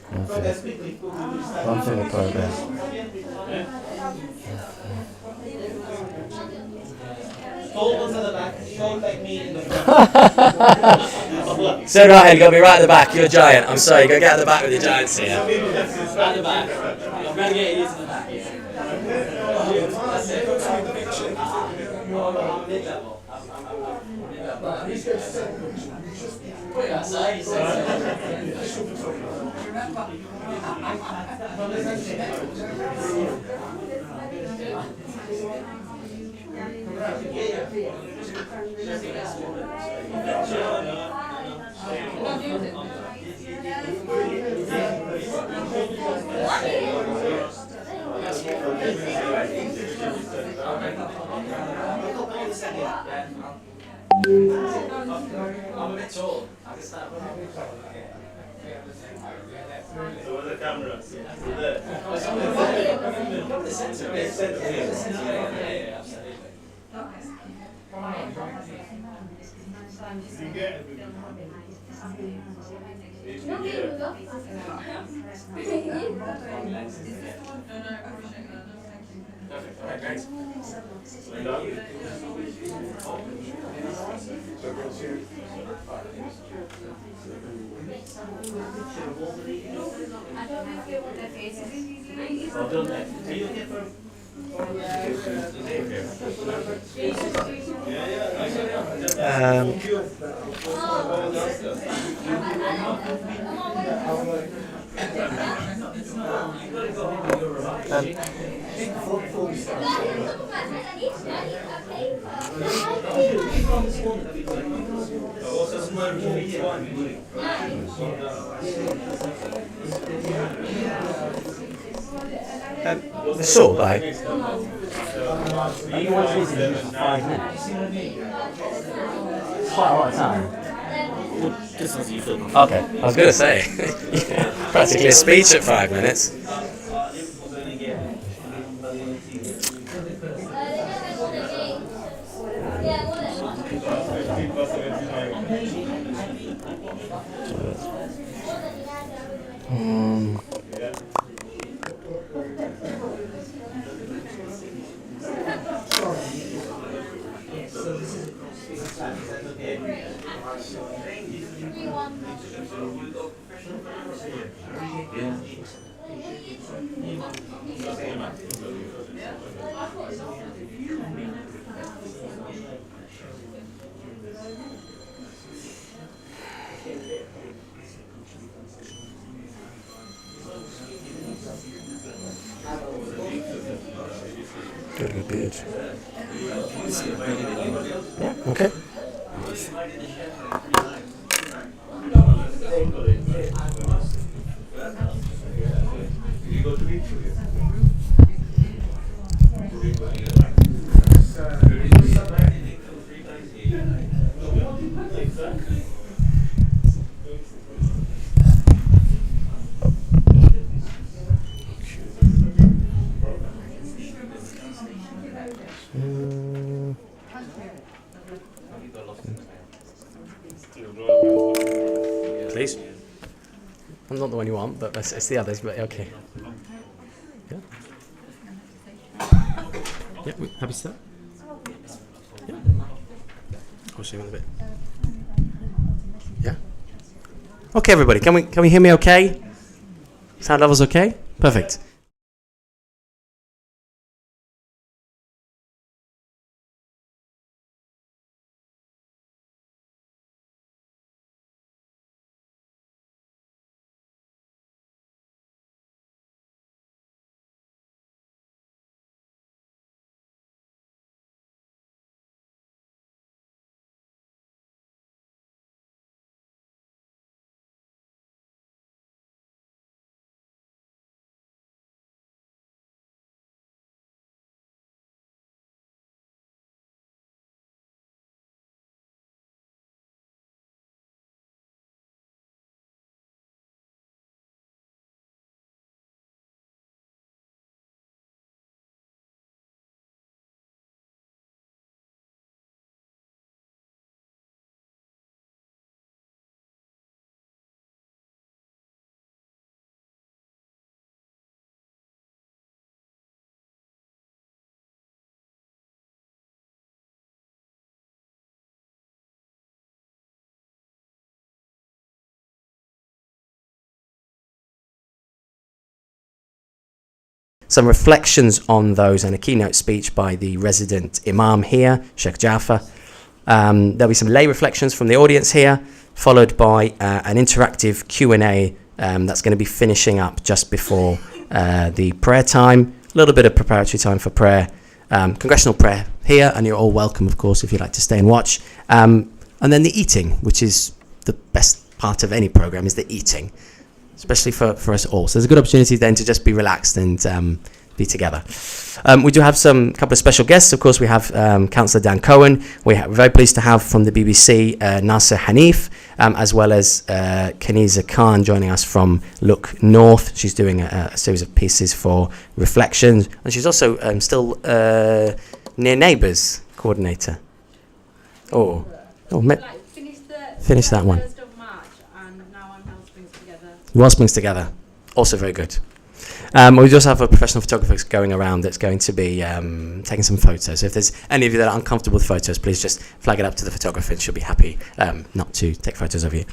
One finger progress. Fold to the back, shoulder like me in the front. So right, you got to be right at the back. You're a giant. I'm sorry, go get at the back with your giants here. At the back. I'm going to get you to the back. That's it. I'm mid-level. Put it outside. I'm a bit tall. I can start. So the camera. The center. Yeah, absolutely. Perfect. All right, great. Well done, mate. Are you okay for? So, like, are you want to visit in 5 minutes? Quite a lot of time. Just as you feel. Okay, I was going to say, practically a speech at 5 minutes. Good. Yeah, okay. Please. I'm not the one you want, but it's the others, but okay. Yeah. Yeah, happy to start? Yeah. I'll show you in a bit. Yeah. Okay, everybody, can we hear me okay? Sound levels okay? Perfect. some reflections on those, and a keynote speech by the resident imam here, Sheikh Jafar. There'll be some lay reflections from the audience here, followed by an interactive Q&A that's going to be finishing up just before the prayer time. A little bit of preparatory time for prayer, congressional prayer here, and you're all welcome, of course, if you'd like to stay and watch. And then the eating, which is the best part of any program, is the eating, especially for us all. So there's a good opportunity then to just be relaxed and be together. We do have a couple of special guests. Of course, we have Councillor Dan Cohen. We're very pleased to have from the BBC Nasser Hanif, as well as Kaniza Khan joining us from Look North. She's doing a series of pieces for reflections, and she's also still Near Neighbours coordinator. Finish that one. Well Springs Together, also very good. We just have a professional photographer going around that's going to be taking some photos. So if there's any of you that are uncomfortable with photos, please just flag it up to the photographer and she'll be happy not to take photos of you.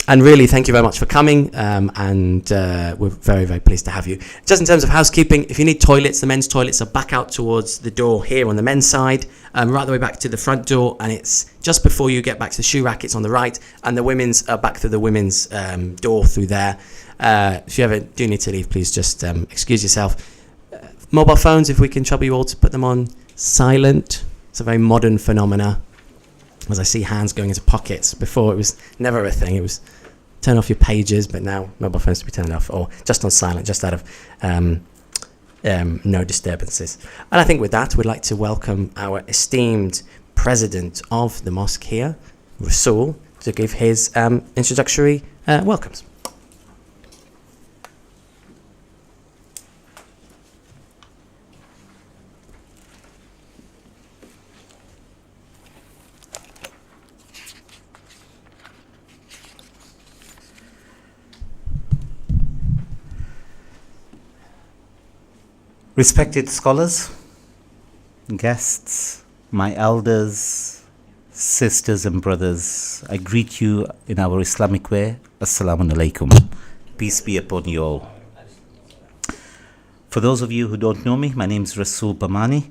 And really, thank you very much for coming, and we're very, very pleased to have you. Just in terms of housekeeping, if you need toilets, the men's toilets are back out towards the door here on the men's side, right the way back to the front door, and it's just before you get back to the shoe rack, it's on the right, and the women's are back through the women's door through there. If you ever do need to leave, please just excuse yourself. Mobile phones, if we can trouble you all to put them on silent. It's a very modern phenomena, as I see hands going into pockets. Before it was never a thing. It was turn off your pages, but now mobile phones to be turned off, or just on silent, just out of no disturbances. And I think with that, we'd like to welcome our esteemed president of the mosque here, Rasul, to give his introductory welcomes. Respected scholars, guests, my elders, sisters and brothers, I greet you in our Islamic way. Assalamu alaikum. Peace be upon you all. For those of you who don't know me, my name is Rasul Bamani,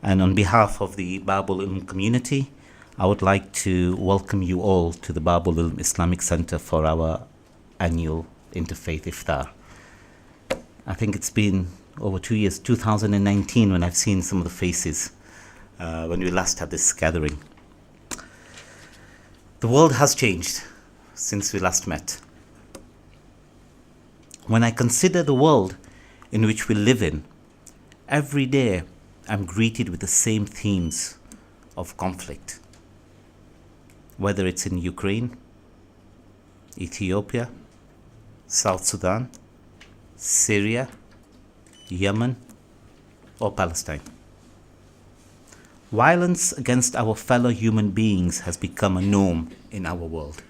and on behalf of the Baab-Ul-Ilm community, I would like to welcome you all to the Baabulilm Islamic Center for our annual Interfaith iftar. I think it's been over 2 years, 2019, when I've seen some of the faces when we last had this gathering. The world has changed since we last met. When I consider the world in which we live in, every day I'm greeted with the same themes of conflict. Whether it's in Ukraine, Ethiopia, South Sudan, Syria, Yemen, or Palestine. Violence against our fellow human beings has become a norm in our world.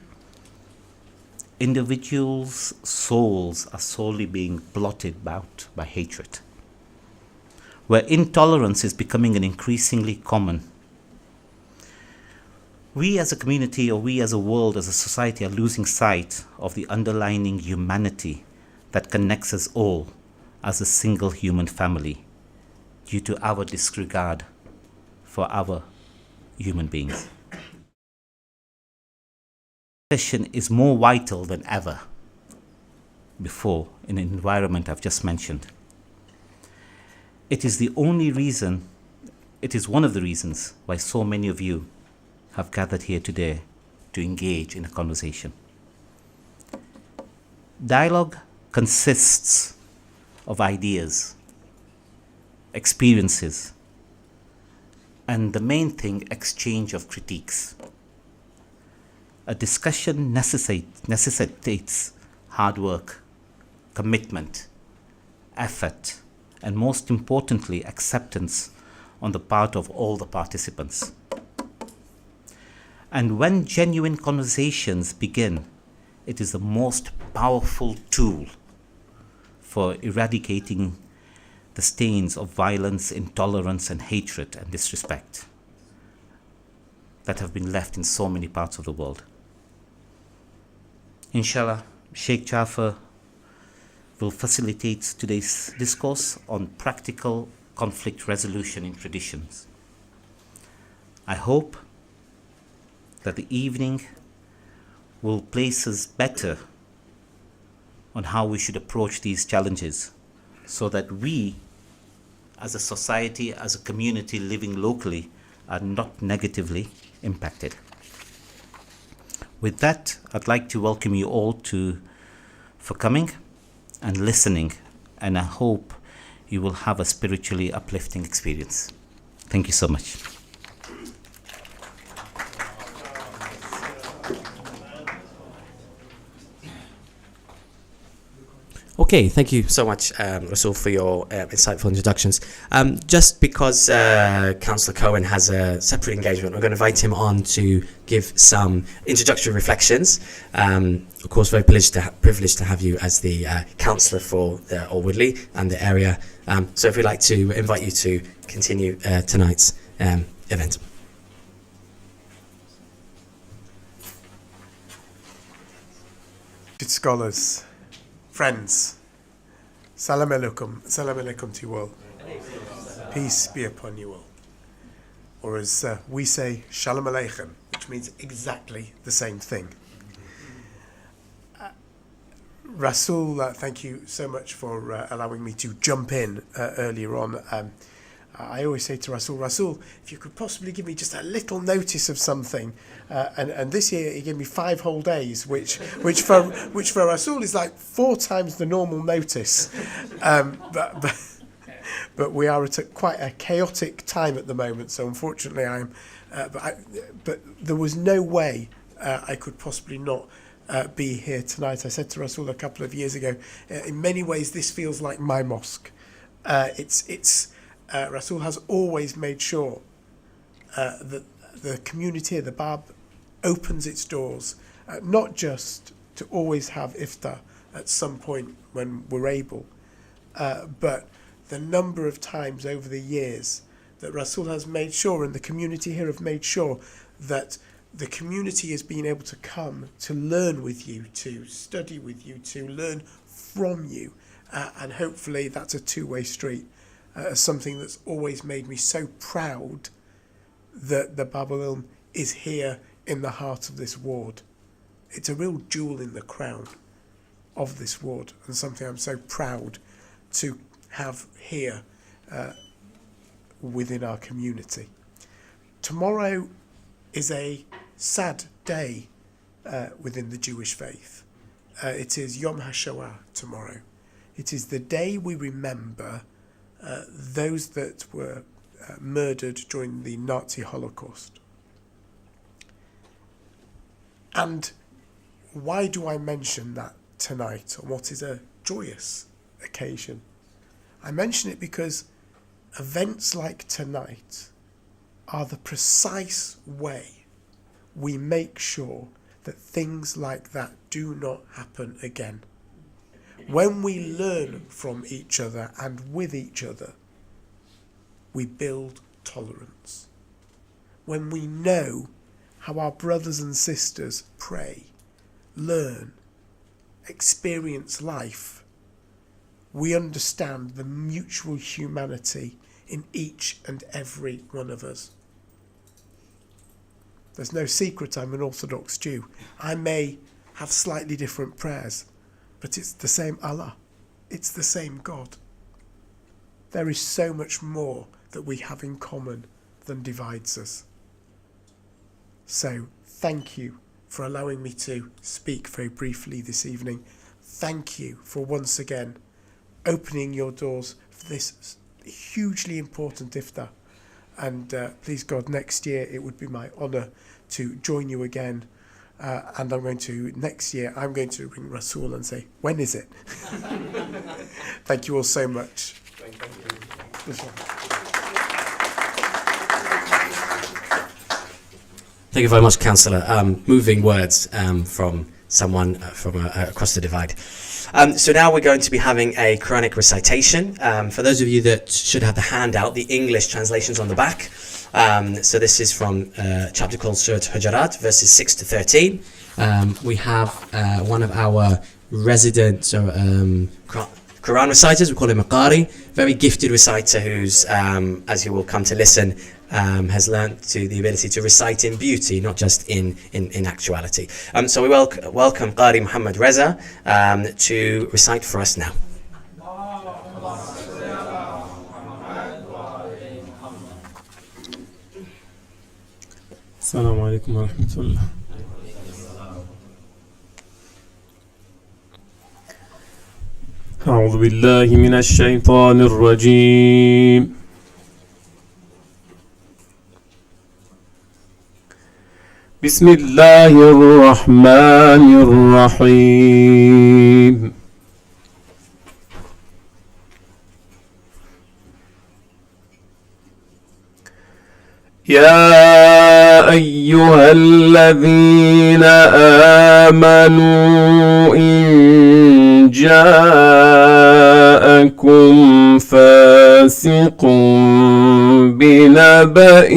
Individuals' souls are slowly being blotted out by hatred, where intolerance is becoming an increasingly common. We as a community, or we as a world, as a society, are losing sight of the underlying humanity that connects us all as a single human family due to our disregard for our human beings. Education is more vital than ever before in the environment I've just mentioned. It is one of the reasons why so many of you have gathered here today to engage in a conversation. Dialogue consists of ideas, experiences, and the main thing, exchange of critiques. A discussion necessitates hard work, commitment, effort, and most importantly, acceptance on the part of all the participants. And when genuine conversations begin, it is the most powerful tool for eradicating the stains of violence, intolerance, and hatred and disrespect that have been left in so many parts of the world. Inshallah, Sheikh Jafar will facilitate today's discourse on practical conflict resolution in traditions. I hope that the evening will place us better on how we should approach these challenges so that we, as a society, as a community living locally, are not negatively impacted. With that, I'd like to welcome you all for coming and listening, and I hope you will have a spiritually uplifting experience. Thank you so much. Okay, thank you so much, Rasul, for your insightful introductions. Just because Councillor Cohen has a separate engagement, we're going to invite him on to give some introductory reflections. Of course, very privileged to have you as the councillor for Woodley and the area. So if we'd like to invite you to continue tonight's event. Good scholars, friends, salam alaikum to you all. Peace be upon you all. Or as we say, shalom aleichem, which means exactly the same thing. Rasul, thank you so much for allowing me to jump in earlier on. I always say to Rasul, if you could possibly give me just a little notice of something, and this year he gave me 5 whole days, which for Rasul is like 4 times the normal notice. But we are at quite a chaotic time at the moment, so unfortunately but there was no way I could possibly not be here tonight. I said to Rasul a couple of years ago, in many ways this feels like my mosque. Rasul has always made sure that the community of the Bab opens its doors, not just to always have iftar at some point when we're able, but the number of times over the years that Rasul has made sure, and the community here have made sure, that the community has been able to come to learn with you, to study with you, to learn from you, and hopefully that's a two-way street. Something that's always made me so proud that the Baabulilm is here in the heart of this ward. It's a real jewel in the crown of this ward, and something I'm so proud to have here within our community. Tomorrow is a sad day within the Jewish faith. It is Yom HaShoah tomorrow. It is the day we remember those that were murdered during the Nazi Holocaust. And why do I mention that tonight on what is a joyous occasion? I mention it because events like tonight are the precise way we make sure that things like that do not happen again. When we learn from each other and with each other, we build tolerance. When we know how our brothers and sisters pray, learn, experience life, we understand the mutual humanity in each and every one of us. There's no secret I'm an Orthodox Jew. I may have slightly different prayers, but it's the same Allah. It's the same God. There is so much more that we have in common than divides us. So thank you for allowing me to speak very briefly this evening. Thank you for once again opening your doors for this hugely important iftar. And please God, next year it would be my honour to join you again. And next year, I'm going to ring Rasul and say, when is it? Thank you all so much. Thank you. Thank you very much, Councillor. Moving words from someone from across the divide. So now we're going to be having a Quranic recitation. For those of you that should have the handout, the English translation's on the back. So this is from a chapter called Surat Hujarat, verses 6 to 13. We have one of our resident Quran reciters, we call him a Qari, very gifted reciter who's, as you will come to listen, has learnt to the ability to recite in beauty, not just in actuality. So we welcome Qari Muhammad Reza to recite for us now. السلام عليكم ورحمة الله. أعوذ بالله من الشيطان الرجيم. بسم الله الرحمن الرحيم. يا أيها الذين آمنوا إن جاءكم فاسق بنبأ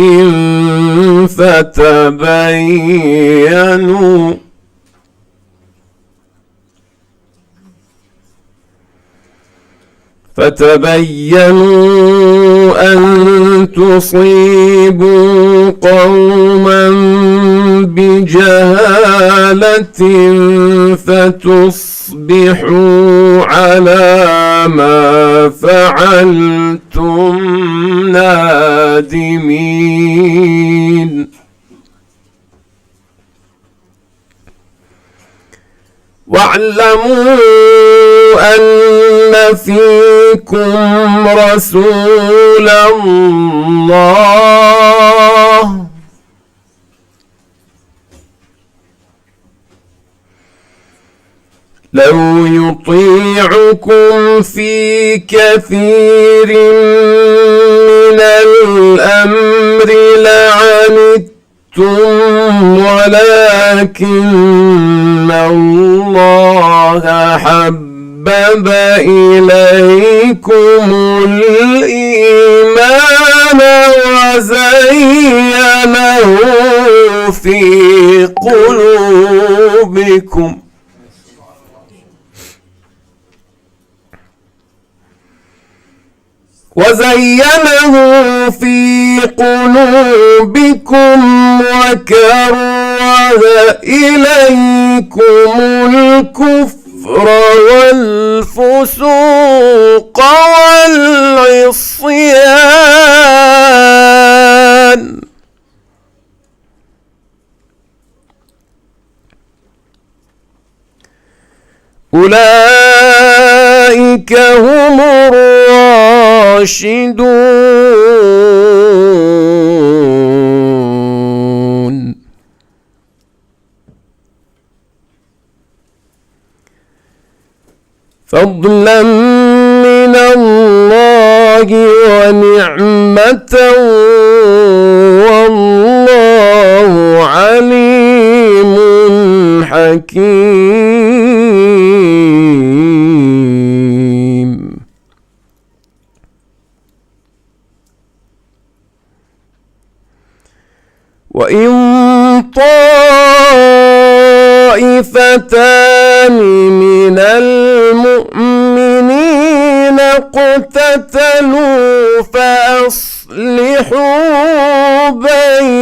فتبينوا أن تصيبوا قوما بجهالة فتصبحوا على ما فعلتم نادمين. واعلموا أن فيكم رسول الله لو يطيعكم في كثير من الأمر لعنتم ولكن الله حبب إليكم الإيمان وزينه في قلوبكم وكره إليكم الكفر والفسوق والعصيان أولئك هم الراشدون. فضلا من الله ونعمة والله عليم حكيم. وإن طائفتان من المؤمنين اقتتلوا فأصلحوا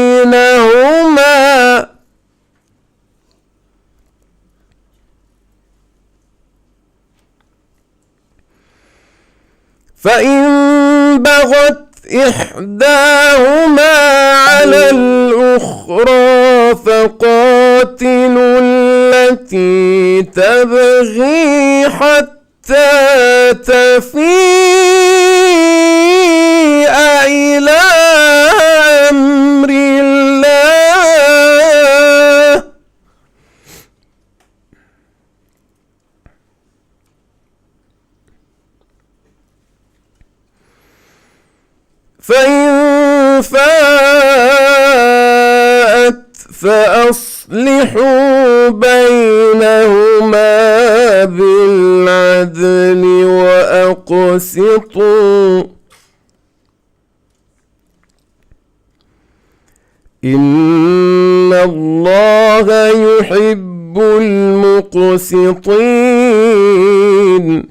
بينهما فإن بغت إحداهما على الأخرى فقاتلوا التي تبغي حتى تفيء إلى أمر الله فإن فاءت فأصلحوا بينهما بالعدل وأقسطوا إن الله يحب المقسطين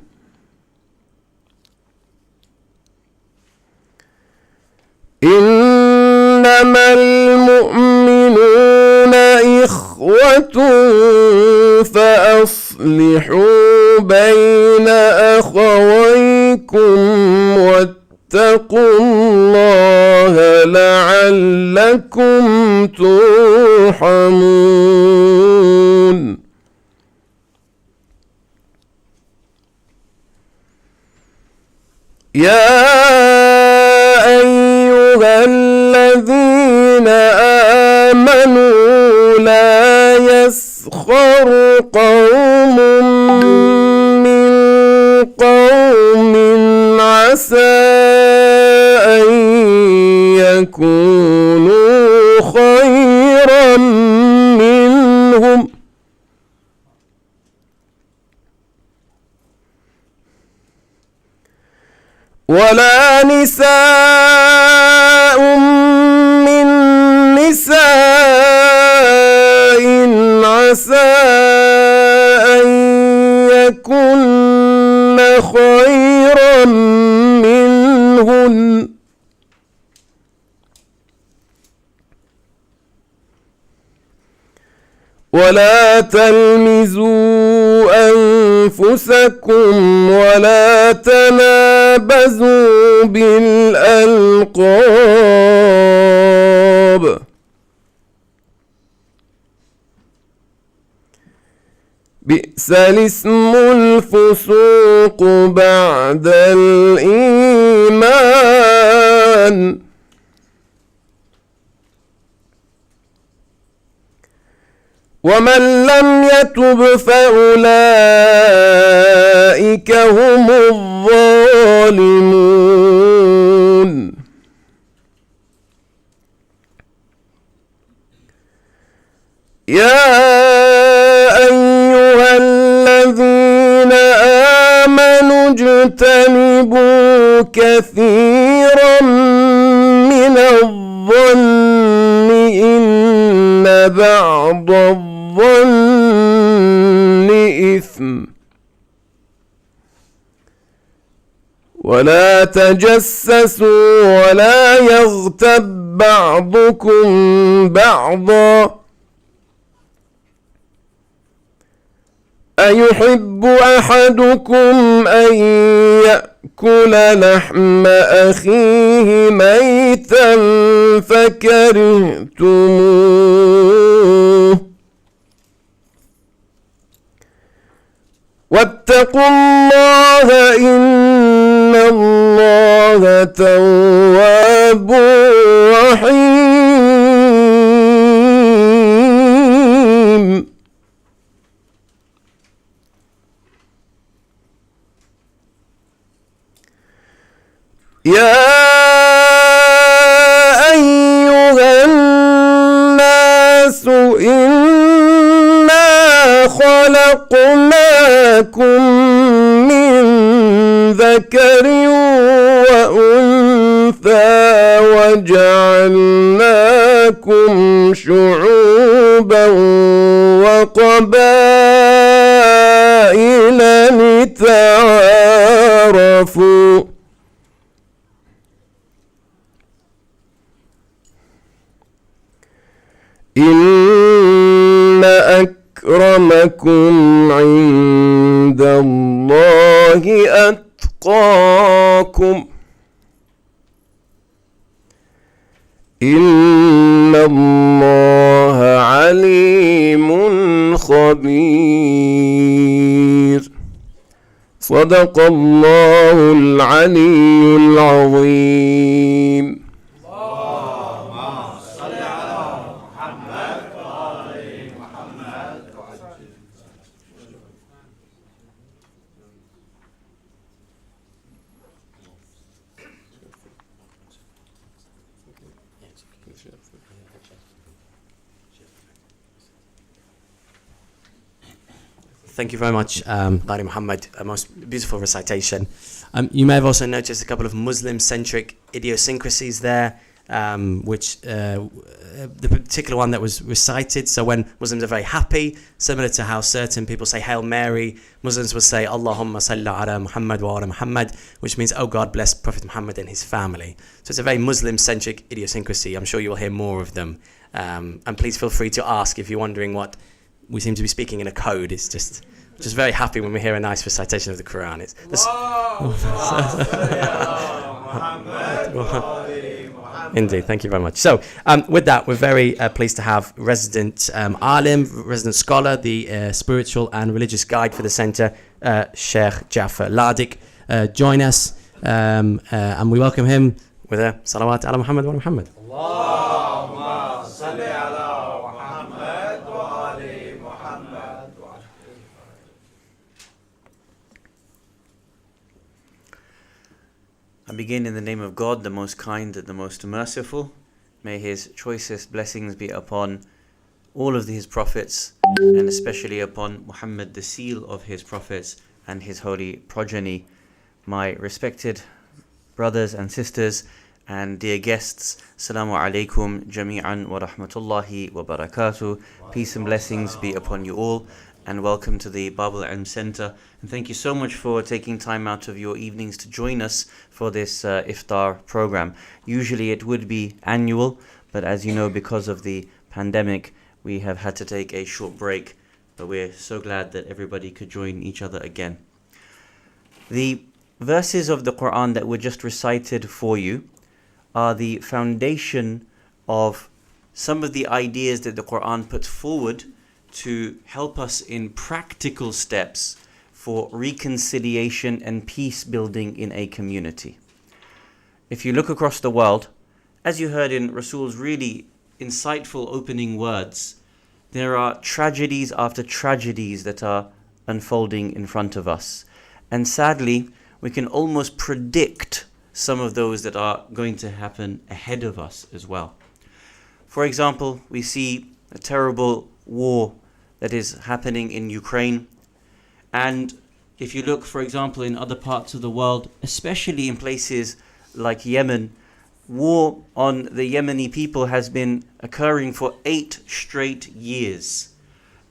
إنما المؤمنون إخوة فأصلحوا بين أخويكم واتقوا الله لعلكم ترحمون يا أيها الذين آمنوا لا يسخر قوم من قوم عسى أن يكونوا خيرا منهم ولا نساء من نساء عسى أن يكن خيرا منهن ولا تلمزوا أنفسكم ولا تنابزوا بالألقاب بئس الاسم الفسوق بعد الإيمان ومن لم يتب فأولئك هم الظالمون يا أيها الذين آمنوا اجتنبوا كثيرا من الظن إن بعض الظن إثم ولا تجسسوا ولا يغتب بعضكم بعضا أيحب أحدكم أن يأكل لحم أخيه ميتا فكرهتموه واتقوا الله إن الله تواب رحيم يا أيها الناس إنا خلقناكم من ذكر وأنثى وجعلناكم شعوبا وقبائل لتعارفوا إن أكرمكم عند الله أتقاكم إن الله عليم خبير صدق الله العلي العظيم. Thank you very much, Qari Muhammad. A most beautiful recitation. You may have also noticed a couple of Muslim-centric idiosyncrasies there. which the particular one that was recited. So when Muslims are very happy, similar to how certain people say Hail Mary, Muslims will say Allahumma salli ala Muhammad wa ala Muhammad, which means, oh God bless Prophet Muhammad and his family. So it's a very Muslim-centric idiosyncrasy. I'm sure you will hear more of them. And please feel free to ask if you're wondering what we seem to be speaking in a code. It's just very happy when we hear a nice recitation of the Quran. Indeed, thank you very much. So, with that, we're very pleased to have resident alim, resident scholar, the spiritual and religious guide for the centre, Sheikh Jafar Ladik, join us, and we welcome him with a salawat ala Muhammad wa Muhammad. Allahumma salli ala Muhammad wa ali Muhammad. I begin in the name of God, the most kind and the most merciful. May His choicest blessings be upon all of His prophets, and especially upon Muhammad, the seal of His prophets, and his holy progeny. My respected brothers and sisters and dear guests, Assalamu alaikum jami'an wa rahmatullahi wa barakatuh. Peace and blessings be upon you all, and welcome to the Baab-Ul-Ilm Center. And thank you so much for taking time out of your evenings to join us for this iftar program. Usually it would be annual, but as you know, because of the pandemic, we have had to take a short break. But we're so glad that everybody could join each other again. The verses of the Quran that were just recited for you are the foundation of some of the ideas that the Quran puts forward to help us in practical steps for reconciliation and peace building in a community. If you look across the world, as you heard in Rasul's really insightful opening words, there are tragedies after tragedies that are unfolding in front of us. And sadly, we can almost predict some of those that are going to happen ahead of us as well. For example, we see a terrible war that is happening in Ukraine. And if you look, for example, in other parts of the world, especially in places like Yemen, war on the Yemeni people has been occurring for 8 straight years.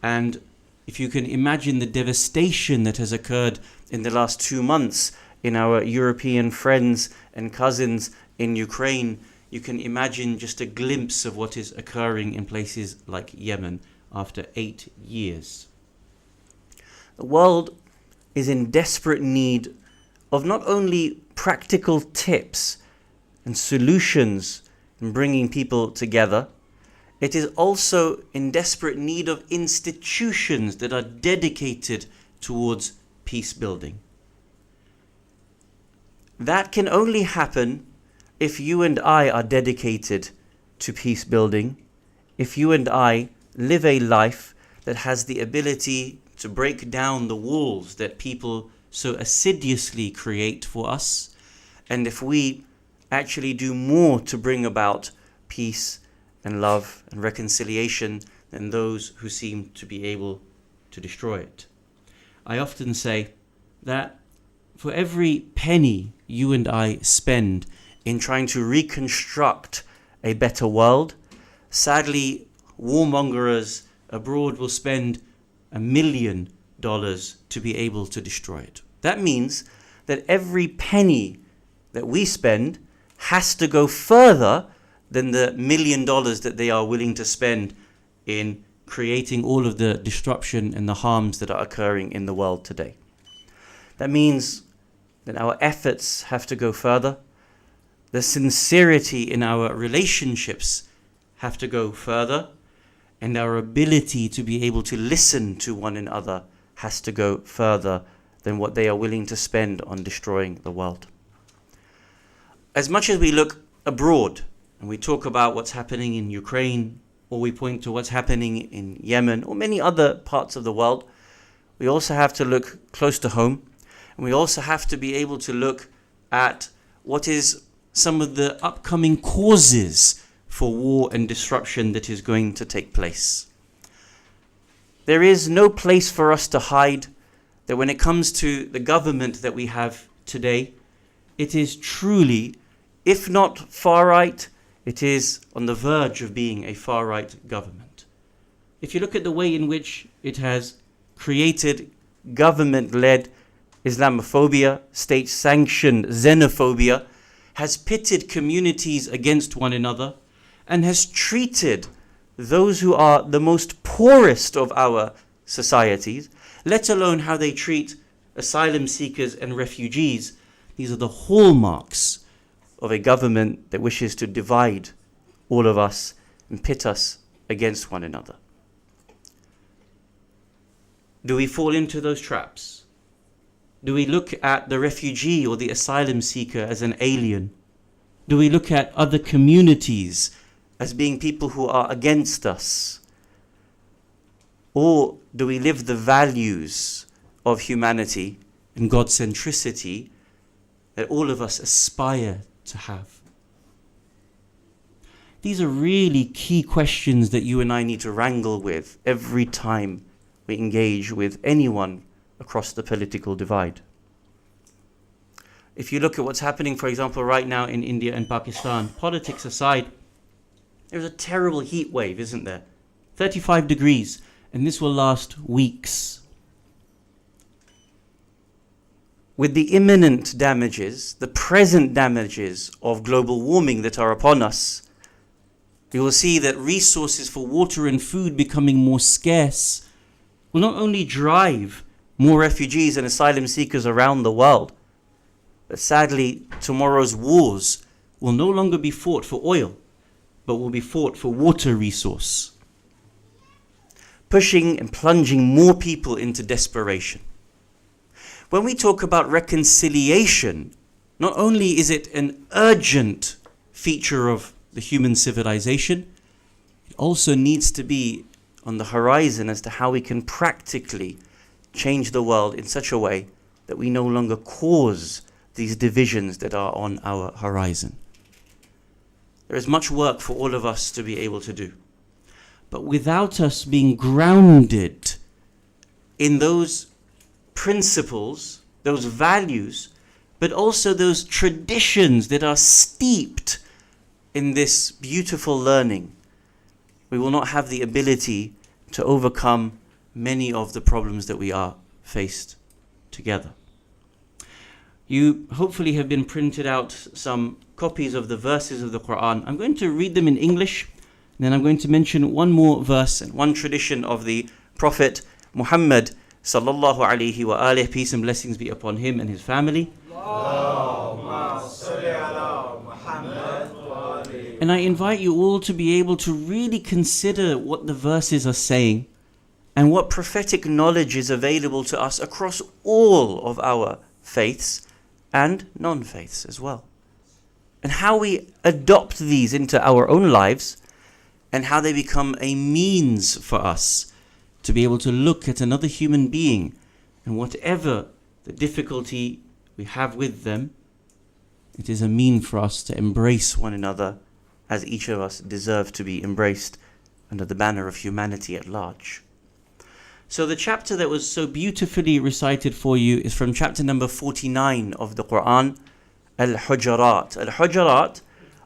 And if you can imagine the devastation that has occurred in the last 2 months in our European friends and cousins in Ukraine, you can imagine just a glimpse of what is occurring in places like Yemen after 8 years. The world is in desperate need of not only practical tips and solutions in bringing people together, it is also in desperate need of institutions that are dedicated towards peace building. That can only happen if you and I are dedicated to peace building, if you and I live a life that has the ability to break down the walls that people so assiduously create for us, and if we actually do more to bring about peace and love and reconciliation than those who seem to be able to destroy it. I often say that for every penny you and I spend in trying to reconstruct a better world, sadly, warmongers abroad will spend $1 million to be able to destroy it. That means that every penny that we spend has to go further than the $1 million that they are willing to spend in creating all of the disruption and the harms that are occurring in the world today. That means that our efforts have to go further. The sincerity in our relationships have to go further. And our ability to be able to listen to one another has to go further than what they are willing to spend on destroying the world. As much as we look abroad and we talk about what's happening in Ukraine, or we point to what's happening in Yemen or many other parts of the world, we also have to look close to home, and we also have to be able to look at what is some of the upcoming causes for war and disruption that is going to take place. There is no place for us to hide that when it comes to the government that we have today, it is truly, if not far right, it is on the verge of being a far-right government. If you look at the way in which it has created government-led Islamophobia, state-sanctioned xenophobia, has pitted communities against one another, and has treated those who are the most poorest of our societies, let alone how they treat asylum seekers and refugees. These are the hallmarks of a government that wishes to divide all of us and pit us against one another. Do we fall into those traps? Do we look at the refugee or the asylum seeker as an alien? Do we look at other communities as being people who are against us? Or do we live the values of humanity and God centricity that all of us aspire to have? These are really key questions that you and I need to wrangle with every time we engage with anyone across the political divide. If you look at what's happening, for example, right now in India and Pakistan, politics aside, there's a terrible heat wave, isn't there? 35 degrees, and this will last weeks. With the imminent damages, the present damages of global warming that are upon us, you will see that resources for water and food becoming more scarce will not only drive more refugees and asylum seekers around the world, but sadly, tomorrow's wars will no longer be fought for oil, but will be fought for water resource, pushing and plunging more people into desperation. When we talk about reconciliation, not only is it an urgent feature of the human civilization, it also needs to be on the horizon as to how we can practically change the world in such a way that we no longer cause these divisions that are on our horizon. There is much work for all of us to be able to do. But without us being grounded in those principles, those values, but also those traditions that are steeped in this beautiful learning, we will not have the ability to overcome many of the problems that we are faced together. You hopefully have been printed out some copies of the verses of the Quran. I'm going to read them in English, and then I'm going to mention one more verse and one tradition of the Prophet Muhammad sallallahu alaihi wa alihi, peace and blessings be upon him and his family. And I invite you all to be able to really consider what the verses are saying and what prophetic knowledge is available to us across all of our faiths and non-faiths as well. And how we adopt these into our own lives and how they become a means for us to be able to look at another human being and whatever the difficulty we have with them, it is a mean for us to embrace one another as each of us deserve to be embraced under the banner of humanity at large. So the chapter that was so beautifully recited for you is from chapter number 49 of the Quran, Al-Hujurat. Al-Hujurat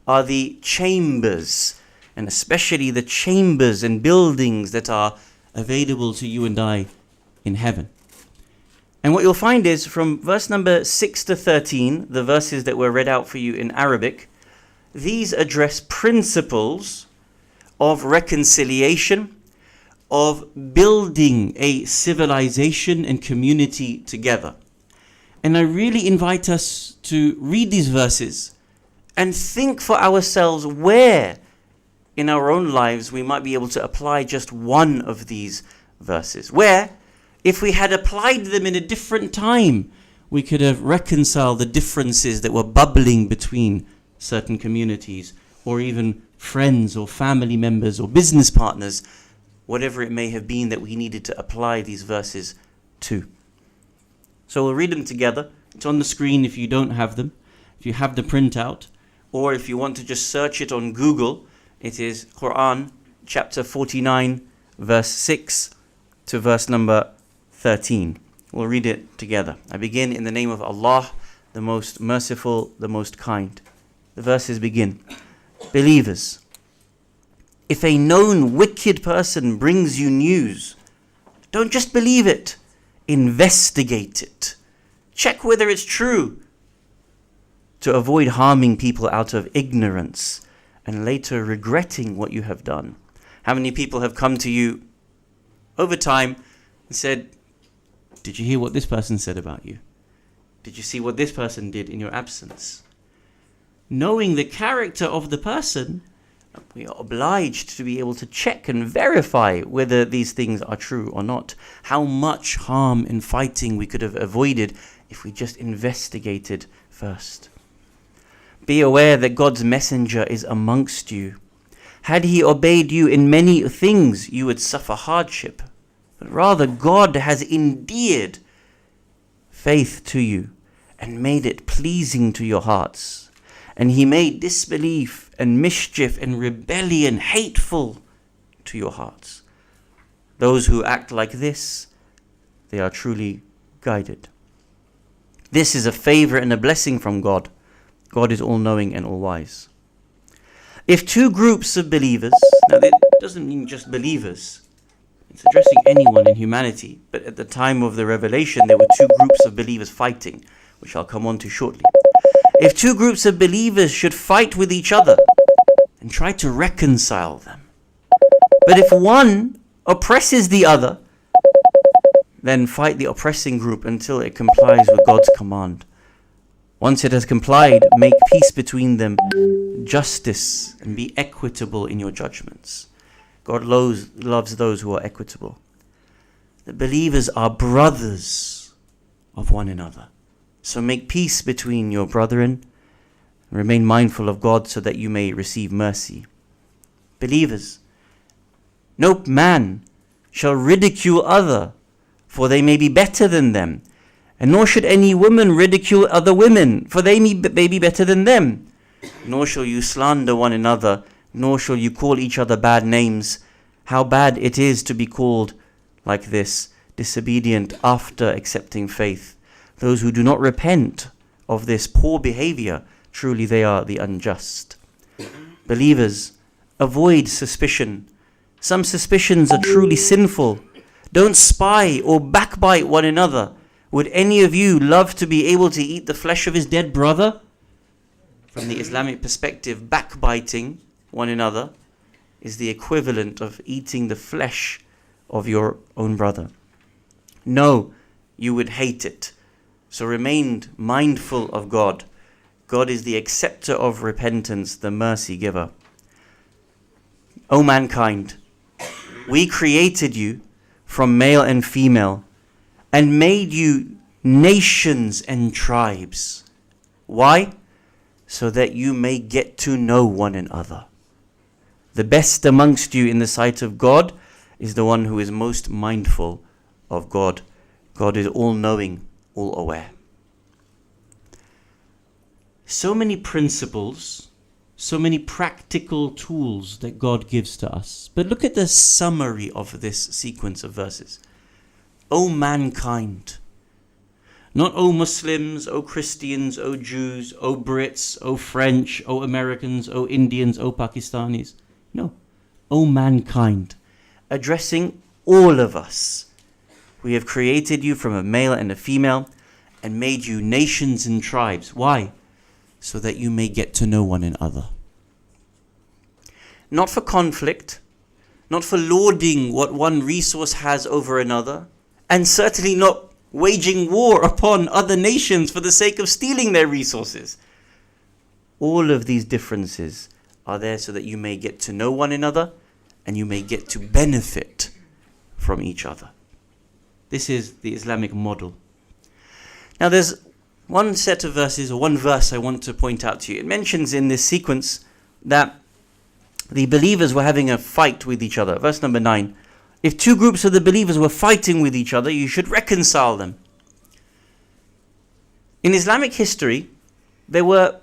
are the chambers, and especially the chambers and buildings that are available to you and I in heaven. And what you'll find is from verse number 6 to 13, the verses that were read out for you in Arabic, these address principles of reconciliation, of building a civilization and community together. And I really invite us to read these verses and think for ourselves where in our own lives we might be able to apply just one of these verses. Where, if we had applied them in a different time, we could have reconciled the differences that were bubbling between certain communities, or even friends or family members or business partners, whatever it may have been that we needed to apply these verses to. So we'll read them together. It's on the screen if you don't have them, if you have the printout, or if you want to just search it on Google, it is Quran chapter 49 verse 6 to verse number 13. We'll read it together. I begin in the name of Allah, the most merciful, the most kind. The verses begin. Believers, if a known wicked person brings you news, don't just believe it, investigate it. Check whether it's true, to avoid harming people out of ignorance and later regretting what you have done. How many people have come to you over time and said, did you hear what this person said about you? Did you see what this person did in your absence? Knowing the character of the person, we are obliged to be able to check and verify whether these things are true or not. How much harm and fighting we could have avoided if we just investigated first. Be aware that God's messenger is amongst you. Had he obeyed you in many things, you would suffer hardship. But rather, God has endeared faith to you and made it pleasing to your hearts. And he made disbelief and mischief and rebellion hateful to your hearts. Those who act like this, they are truly guided. This is a favor and a blessing from God. God is all-knowing and all-wise. If two groups of believers, now that doesn't mean just believers, it's addressing anyone in humanity, but at the time of the revelation there were two groups of believers fighting, which I'll come on to shortly. If two groups of believers should fight with each other and try to reconcile them, but if one oppresses the other, then fight the oppressing group until it complies with God's command. Once it has complied, make peace between them, justice, and be equitable in your judgments. God loves those who are equitable. The believers are brothers of one another. So make peace between your brethren. Remain mindful of God so that you may receive mercy. Believers, no man shall ridicule other, for they may be better than them. And nor should any woman ridicule other women, for they may be better than them. Nor shall you slander one another, nor shall you call each other bad names. How bad it is to be called like this, disobedient after accepting faith. Those who do not repent of this poor behavior, truly they are the unjust. Believers, avoid suspicion. Some suspicions are truly sinful. Don't spy or backbite one another. Would any of you love to be able to eat the flesh of his dead brother? From the Islamic perspective, backbiting one another is the equivalent of eating the flesh of your own brother. No, you would hate it. So remain mindful of God. God is the acceptor of repentance, the mercy giver. O mankind, we created you from male and female, and made you nations and tribes. Why? So that you may get to know one another. The best amongst you in the sight of God is the one who is most mindful of God. God is all-knowing, all-aware. So many principles, so many practical tools that God gives to us. But look at the summary of this sequence of verses. O mankind, not O Muslims, O Christians, O Jews, O Brits, O French, O Americans, O Indians, O Pakistanis. No, O mankind, addressing all of us. We have created you from a male and a female and made you nations and tribes. Why? So that you may get to know one another. Not for conflict, not for lauding what one resource has over another, and certainly not waging war upon other nations for the sake of stealing their resources. All of these differences are there so that you may get to know one another and you may get to benefit from each other. This is the Islamic model. Now there's one set of verses, or one verse I want to point out to you. It mentions in this sequence that the believers were having a fight with each other. Verse number 9. If two groups of the believers were fighting with each other, you should reconcile them. In Islamic history, there were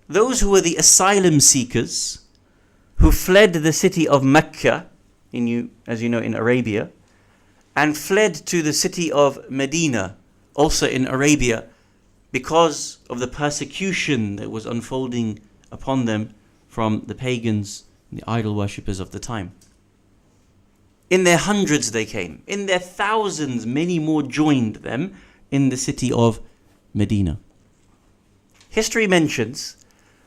those who were the asylum seekers who fled the city of Mecca, as you know, in Arabia, and fled to the city of Medina, also in Arabia, because of the persecution that was unfolding upon them from the pagans, the idol worshippers of the time. In their hundreds they came. In their thousands, many more joined them in the city of Medina. History mentions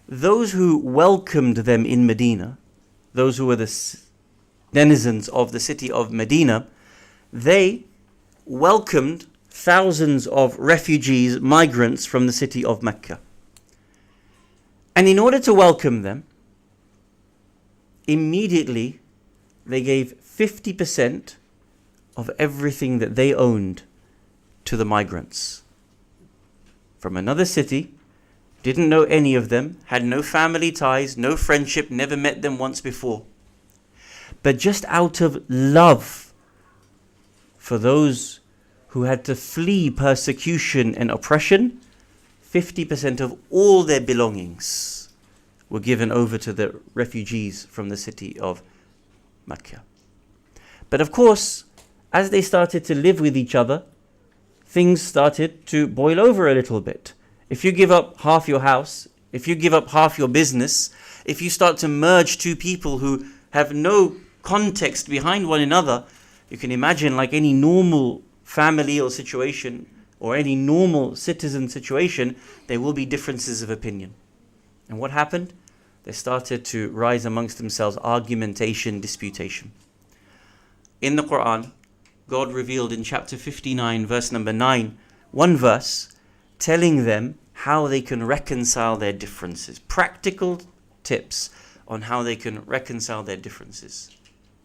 those who welcomed them in Medina, those who were the denizens of the city of Medina, they welcomed thousands of refugees, migrants from the city of Mecca. And in order to welcome them, immediately they gave 50% of everything that they owned to the migrants. From another city, didn't know any of them, had no family ties, no friendship, never met them once before. But just out of love for those who had to flee persecution and oppression, 50% of all their belongings were given over to the refugees from the city of Mecca. But of course, as they started to live with each other, things started to boil over a little bit. If you give up half your house, if you give up half your business, if you start to merge two people who have no context behind one another, you can imagine, like any normal family or situation or any normal citizen situation, there will be differences of opinion. And what happened? They started to rise amongst themselves, argumentation, disputation. In the Quran, God revealed in chapter 59, verse number 9, one verse telling them how they can reconcile their differences. Practical tips on how they can reconcile their differences.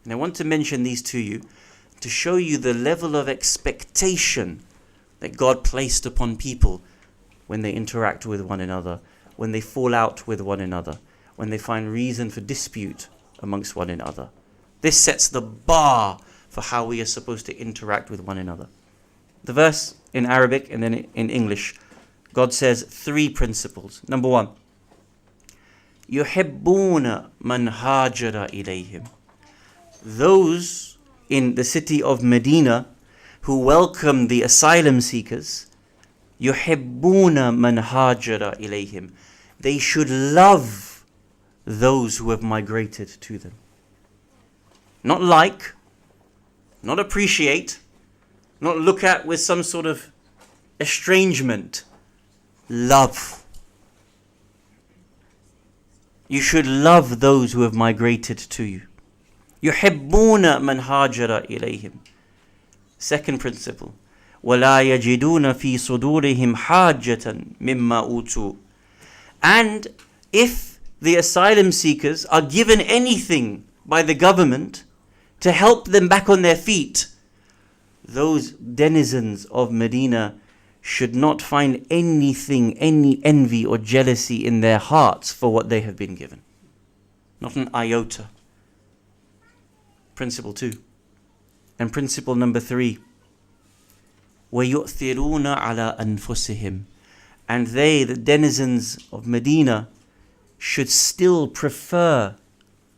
And I want to mention these to you to show you the level of expectation that God placed upon people when they interact with one another, when they fall out with one another, when they find reason for dispute amongst one another. This sets the bar for how we are supposed to interact with one another. The verse in Arabic and then in English, God says 3 principles. Number 1, يُحِبُّونَ مَنْ هَاجَرَ إِلَيْهِمْ. Those in the city of Medina who welcomed the asylum seekers, يُحِبُّونَ مَنْ هَاجَرَ إِلَيْهِمْ. They should love those who have migrated to them. Not like, not appreciate, not look at with some sort of estrangement. Love. You should love those who have migrated to you. يُحِبُّونَ مَنْ هَاجَرَ إِلَيْهِمْ. Second principle, وَلَا يَجِدُونَ فِي صُدُورِهِمْ حَاجَةً مِمَّا أُوتُوا. And if the asylum seekers are given anything by the government to help them back on their feet, those denizens of Medina should not find anything, any envy or jealousy in their hearts for what they have been given. Not an iota. Principle 2. And principle number 3. وَيُؤْثِرُونَ عَلَىٰ أَنفُسِهِمْ. And they, the denizens of Medina, should still prefer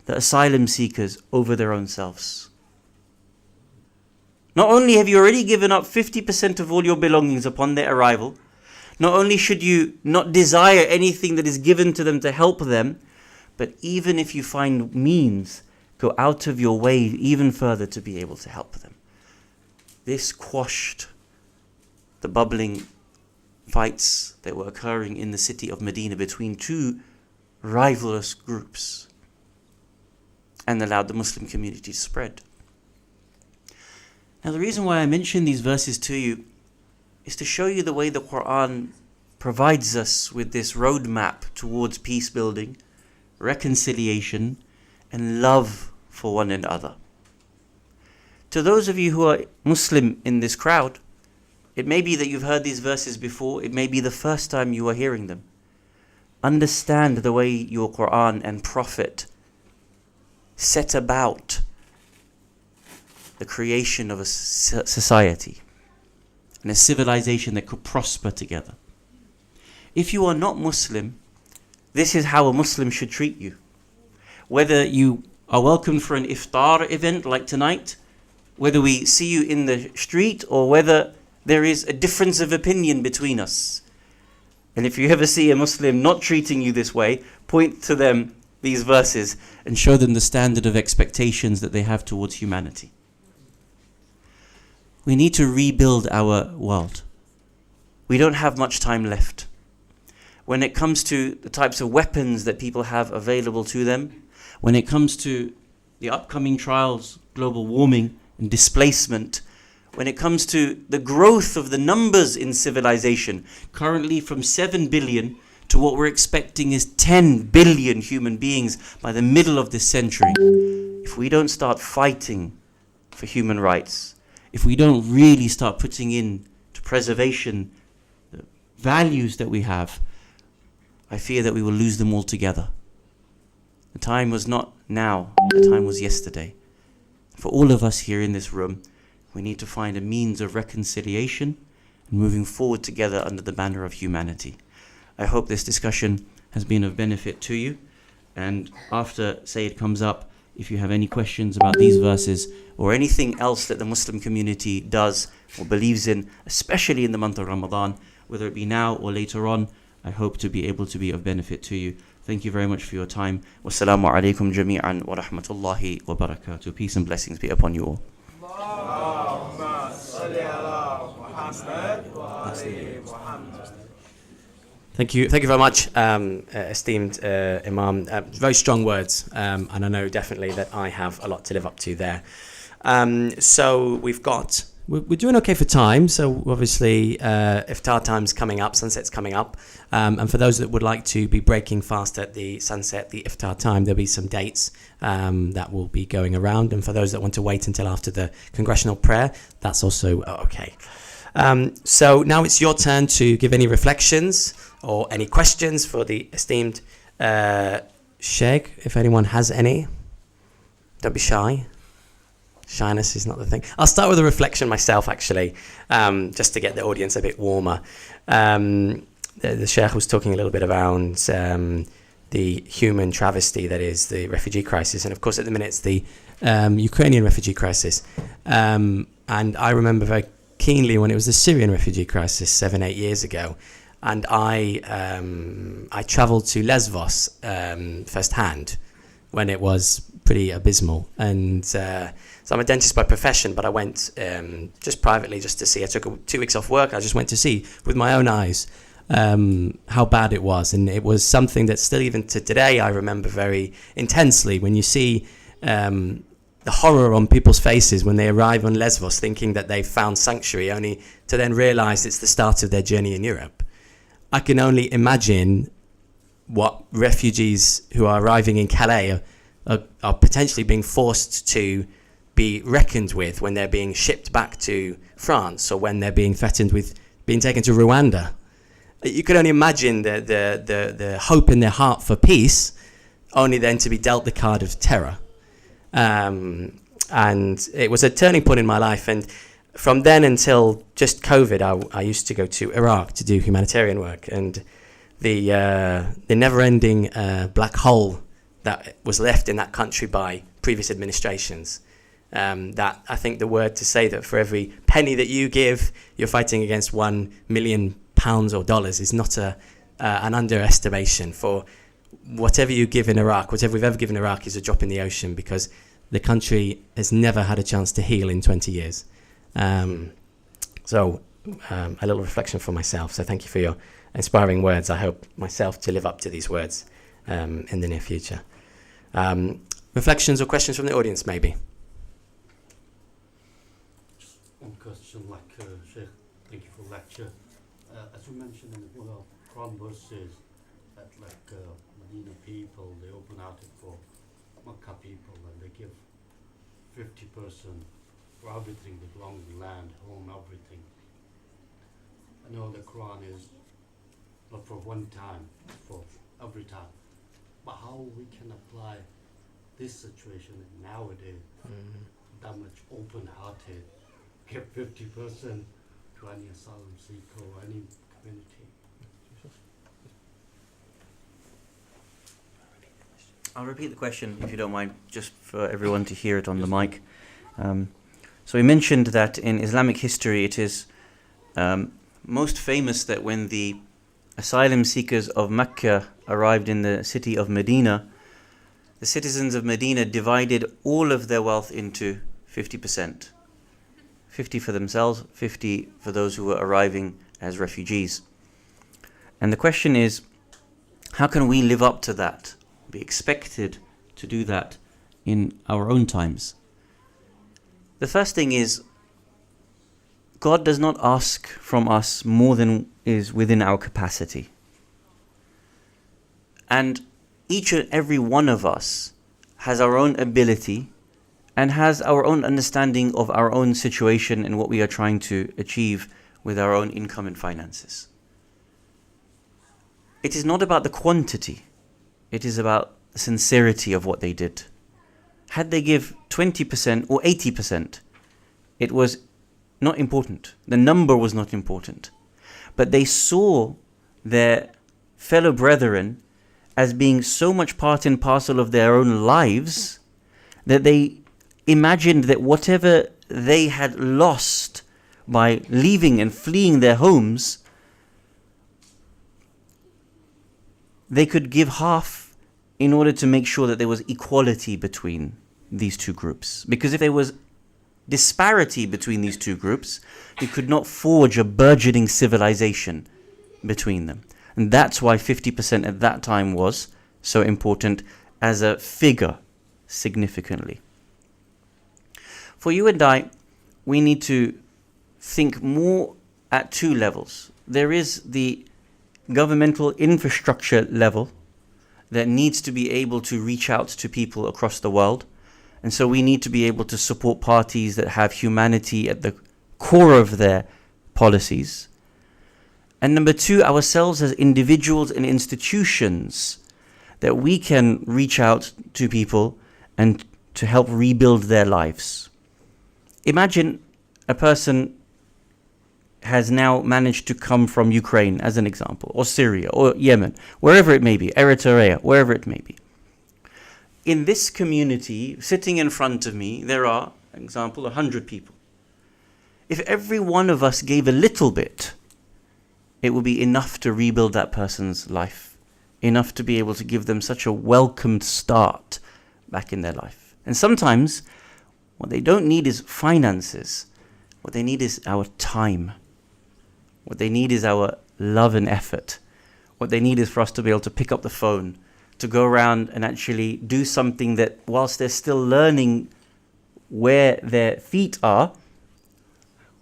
the asylum seekers over their own selves. Not only have you already given up 50% of all your belongings upon their arrival, not only should you not desire anything that is given to them to help them, but even if you find means, go out of your way even further to be able to help them. This quashed the bubbling fights that were occurring in the city of Medina between two rivalrous groups and allowed the Muslim community to spread. Now, the reason why I mention these verses to you is to show you the way the Quran provides us with this roadmap towards peace building, reconciliation, and love for one another. To those of you who are Muslim in this crowd, it may be that you've heard these verses before, it may be the first time you are hearing them. Understand the way your Quran and Prophet set about the creation of a society and a civilization that could prosper together. If you are not Muslim, this is how a Muslim should treat you. Whether you are welcomed for an iftar event like tonight, whether we see you in the street, or whether there is a difference of opinion between us. And if you ever see a Muslim not treating you this way, point to them these verses and show them the standard of expectations that they have towards humanity. We need to rebuild our world. We don't have much time left. When it comes to the types of weapons that people have available to them, when it comes to the upcoming trials, global warming and displacement, when it comes to the growth of the numbers in civilization, currently from 7 billion to what we're expecting is 10 billion human beings by the middle of this century. If we don't start fighting for human rights, if we don't really start putting in to preservation the values that we have, I fear that we will lose them altogether. The time was not now, the time was yesterday. For all of us here in this room, we need to find a means of reconciliation and moving forward together under the banner of humanity. I hope this discussion has been of benefit to you. And after Sayyid comes up, if you have any questions about these verses or anything else that the Muslim community does or believes in, especially in the month of Ramadan, whether it be now or later on, I hope to be able to be of benefit to you. Thank you very much for your time. Wassalamu alaikum jami'an wa rahmatullahi wa barakatuh. Peace and blessings be upon you all. Thank you very much, esteemed Imam. Very strong words, and I know definitely that I have a lot to live up to there. So we're doing okay for time. So obviously, iftar time's coming up, sunset's coming up, and for those that would like to be breaking fast at the sunset, the iftar time, there'll be some dates that will be going around. And for those that want to wait until after the congressional prayer, that's also okay. So now it's your turn to give any reflections or any questions for the esteemed Sheikh, if anyone has any. Don't be shy. Shyness is not the thing. I'll start with a reflection myself, actually, just to get the audience a bit warmer. The Sheikh was talking a little bit around the human travesty that is the refugee crisis. And of course, at the minute, it's the Ukrainian refugee crisis. And I remember very keenly when it was the Syrian refugee crisis 7-8 years ago. And I travelled to Lesvos firsthand when it was pretty abysmal. And so I'm a dentist by profession, but I went just privately just to see. I took 2 weeks off work. I just went to see with my own eyes how bad it was. And it was something that still even to today I remember very intensely when you see the horror on people's faces when they arrive on Lesvos thinking that they've found sanctuary, only to then realise it's the start of their journey in Europe. I can only imagine what refugees who are arriving in Calais are potentially being forced to be reckoned with when they're being shipped back to France or when they're being threatened with being taken to Rwanda. You can only imagine the hope in their heart for peace, only then to be dealt the card of terror. And it was a turning point in my life. And from then until just COVID, I used to go to Iraq to do humanitarian work. And the never-ending black hole that was left in that country by previous administrations. That I think the word to say that for every penny that you give, you're fighting against £1 million or dollars is not an underestimation. For whatever you give in Iraq, whatever we've ever given Iraq is a drop in the ocean because the country has never had a chance to heal in 20 years. So a little reflection for myself. So thank you for your inspiring words. I hope myself to live up to these words in the near future. Reflections or questions from the audience, maybe? One question, Sheikh, thank you for the lecture. As you mentioned in one of the Quran verses, that Medina people, they open out it for Makkah people and they give 50% for everything that belongs to land, home, everything. I know the Quran is not for one time, for every time. But how we can apply this situation nowadays, that much open-hearted, give 50% to any asylum seeker or any community? I'll repeat the question, if you don't mind, just for everyone to hear it on the mic. So we mentioned that in Islamic history it is most famous that when the asylum seekers of Mecca arrived in the city of Medina, the citizens of Medina divided all of their wealth into 50%. 50 for themselves, 50 for those who were arriving as refugees. And the question is, how can we live up to that, be expected to do that in our own times? The first thing is, God does not ask from us more than is within our capacity. And each and every one of us has our own ability and has our own understanding of our own situation and what we are trying to achieve with our own income and finances. It is not about the quantity, it is about the sincerity of what they did. Had they give 20% or 80%, it was not important. The number was not important. But they saw their fellow brethren as being so much part and parcel of their own lives that they imagined that whatever they had lost by leaving and fleeing their homes, they could give half in order to make sure that there was equality between these two groups. Because if there was disparity between these two groups, you could not forge a burgeoning civilization between them. And that's why 50% at that time was so important as a figure, significantly. For you and I, we need to think more at two levels. There is the governmental infrastructure level that needs to be able to reach out to people across the world. And so we need to be able to support parties that have humanity at the core of their policies. And number two, ourselves as individuals and institutions, that we can reach out to people and to help rebuild their lives. Imagine a person has now managed to come from Ukraine, as an example, or Syria, or Yemen, wherever it may be, Eritrea, wherever it may be. In this community, sitting in front of me, there are, for example, 100 people. If every one of us gave a little bit, it would be enough to rebuild that person's life, enough to be able to give them such a welcomed start back in their life. And sometimes, what they don't need is finances. What they need is our time. What they need is our love and effort. What they need is for us to be able to pick up the phone, to go around and actually do something that, whilst they're still learning where their feet are,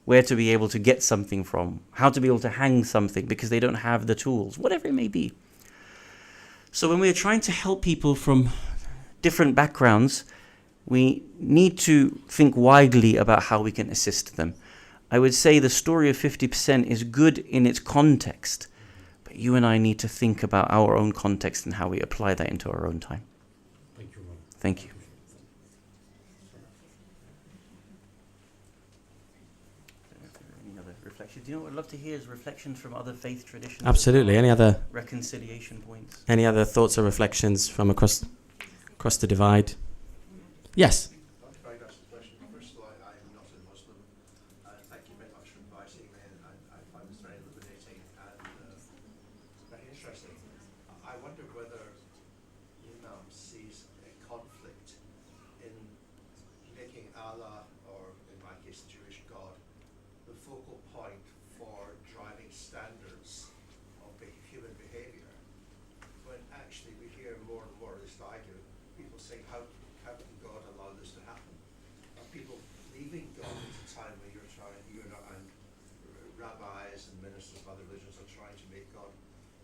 where to be able to get something from, how to be able to hang something because they don't have the tools, whatever it may be. So when we're trying to help people from different backgrounds, we need to think widely about how we can assist them. I would say the story of 50% is good in its context, but you and I need to think about our own context and how we apply that into our own time. Thank you, Ron. Thank you. Any other reflections? You know what I'd love to hear is reflections from other faith traditions. Absolutely. Any other reconciliation points? Any other thoughts or reflections from across the divide? Yes. Thank you very much for the question. First of all, I am not a Muslim. Thank you very much for inviting me, and I find this very illuminating and very interesting. I wonder whether Imam sees a conflict in making Allah, or in my case the Jewish God, the focal point for driving standards of human behavior, when actually we hear more and more, at least I do, people saying, how can God allow this to happen? Are people leaving God at a time when and rabbis and ministers of other religions are trying to make God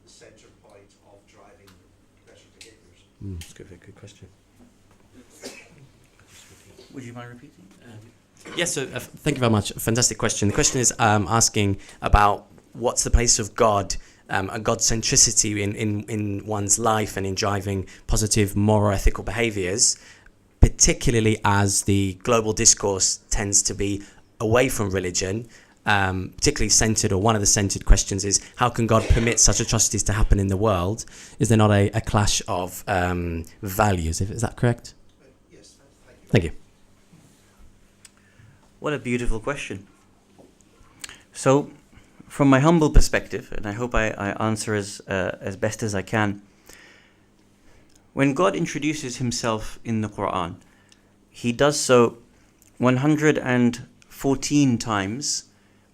the center point of driving better behaviors? That's a good question. Would you mind repeating? Yes, so thank you very much. Fantastic question. The question is asking about what's the place of God, and God's centricity in one's life and in driving positive moral ethical behaviours, particularly as the global discourse tends to be away from religion, particularly centred, or one of the centred questions is, how can God permit such atrocities to happen in the world? Is there not a clash of values? Is that correct? Yes, thank you. Thank you. What a beautiful question. So, from my humble perspective, and I hope I answer as best as I can, When God introduces himself in the Quran, he does so 114 times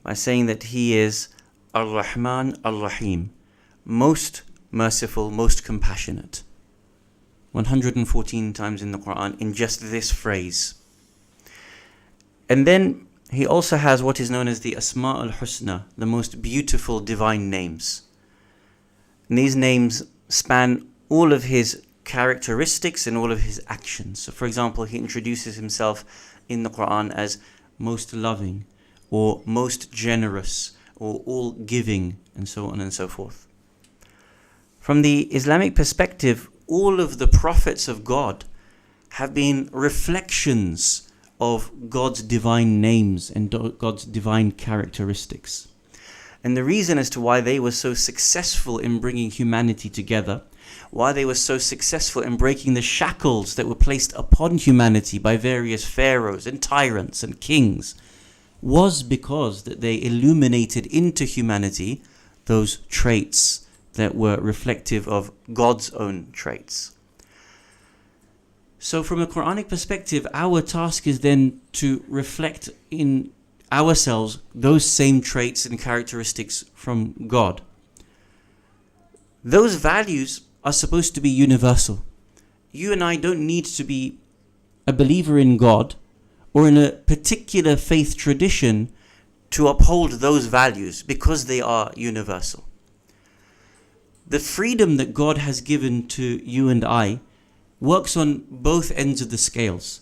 by saying that he is Ar-Rahman Ar-Rahim, most merciful, most compassionate. 114 times in the Quran in just this phrase. And then he also has what is known as the Asma al-Husna, the most beautiful divine names. And these names span all of his characteristics and all of his actions. So for example, he introduces himself in the Quran as most loving, or most generous, or all giving, and so on and so forth. From the Islamic perspective, all of the prophets of God have been reflections of God's divine names and God's divine characteristics. And the reason as to why they were so successful in bringing humanity together, why they were so successful in breaking the shackles that were placed upon humanity by various pharaohs and tyrants and kings, was because that they illuminated into humanity those traits that were reflective of God's own traits. So from a Quranic perspective, our task is then to reflect in ourselves those same traits and characteristics from God. Those values are supposed to be universal. You and I don't need to be a believer in God or in a particular faith tradition to uphold those values because they are universal. The freedom that God has given to you and I works on both ends of the scales.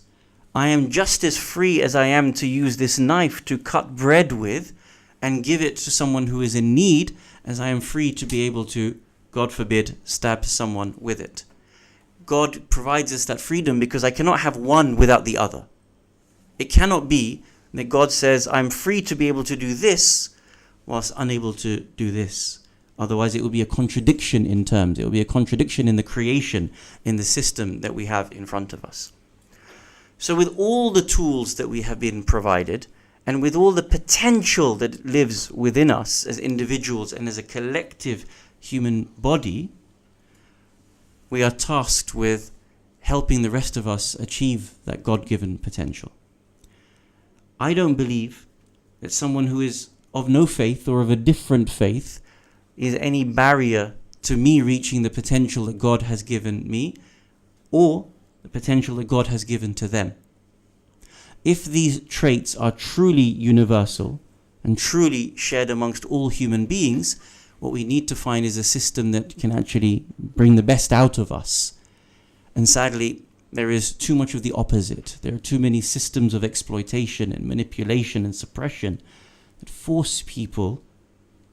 I am just as free as I am to use this knife to cut bread with and give it to someone who is in need, as I am free to be able to, God forbid, stab someone with it. God provides us that freedom because I cannot have one without the other. It cannot be that God says, I'm free to be able to do this whilst unable to do this. Otherwise, it will be a contradiction in terms. It will be a contradiction in the creation, in the system that we have in front of us. So with all the tools that we have been provided, and with all the potential that lives within us as individuals and as a collective human body, we are tasked with helping the rest of us achieve that God-given potential. I don't believe that someone who is of no faith or of a different faith is any barrier to me reaching the potential that God has given me or the potential that God has given to them. If these traits are truly universal and truly shared amongst all human beings, what we need to find is a system that can actually bring the best out of us. And sadly, there is too much of the opposite. There are too many systems of exploitation and manipulation and suppression that force people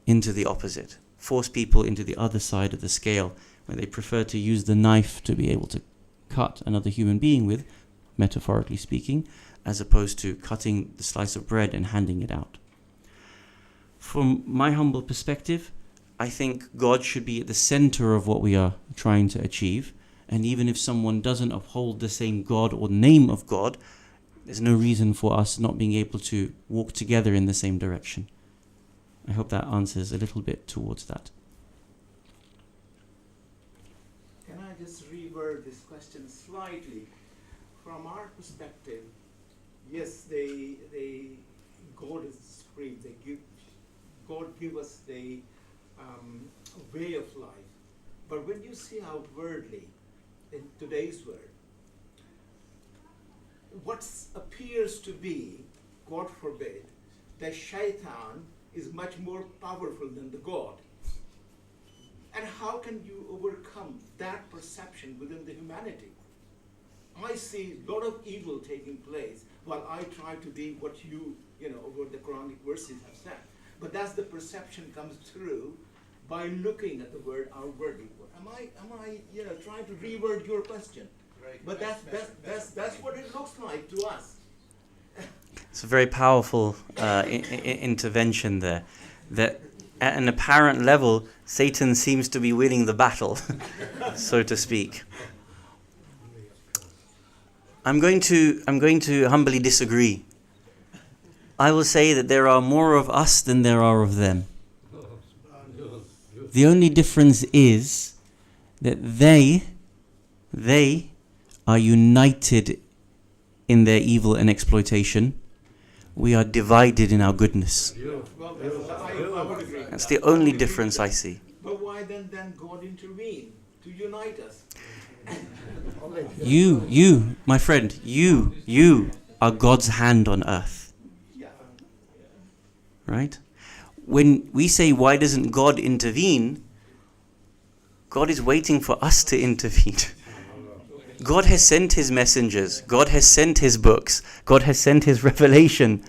into the opposite, force people into the other side of the scale, where they prefer to use the knife to be able to cut another human being with, metaphorically speaking, as opposed to cutting the slice of bread and handing it out. From my humble perspective, I think God should be at the center of what we are trying to achieve. And even if someone doesn't uphold the same God or name of God, there's no reason for us not being able to walk together in the same direction. I hope that answers a little bit towards that. Can I just reword this question slightly? From our perspective, yes, God is supreme. God give us the way of life. But when you see outwardly, in today's world, what appears to be, God forbid, that shaitan is much more powerful than the God. And how can you overcome that perception within the humanity? I see a lot of evil taking place while I try to be what what the Quranic verses have said. But that's the perception comes through by looking at the word outwardly. Am I trying to reword your question? Right. But that's what it looks like to us. It's a very powerful intervention there. That at an apparent level, Satan seems to be winning the battle, so to speak. I'm going to humbly disagree. I will say that there are more of us than there are of them. The only difference is that they They are united in their evil and exploitation. We are divided in our goodness. Well, I would agree. That's the only difference I see. But why then God intervene to unite us? You, my friend, you are God's hand on earth. Right? When we say, why doesn't God intervene? God is waiting for us to intervene. God has sent his messengers. God has sent his books. God has sent his revelation.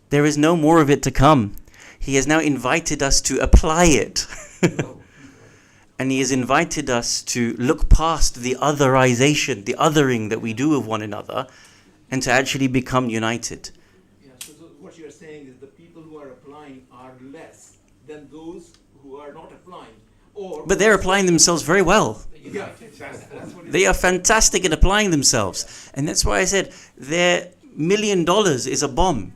There is no more of it to come. He has now invited us to apply it. And he has invited us to look past the otherization, the othering that we do of one another, and to actually become united. Yeah, so what you're saying is the people who are applying are less than those who are not applying. But they're applying themselves very well. Yeah, that's what They are fantastic at applying themselves. And that's why I said their $1 million is a bomb.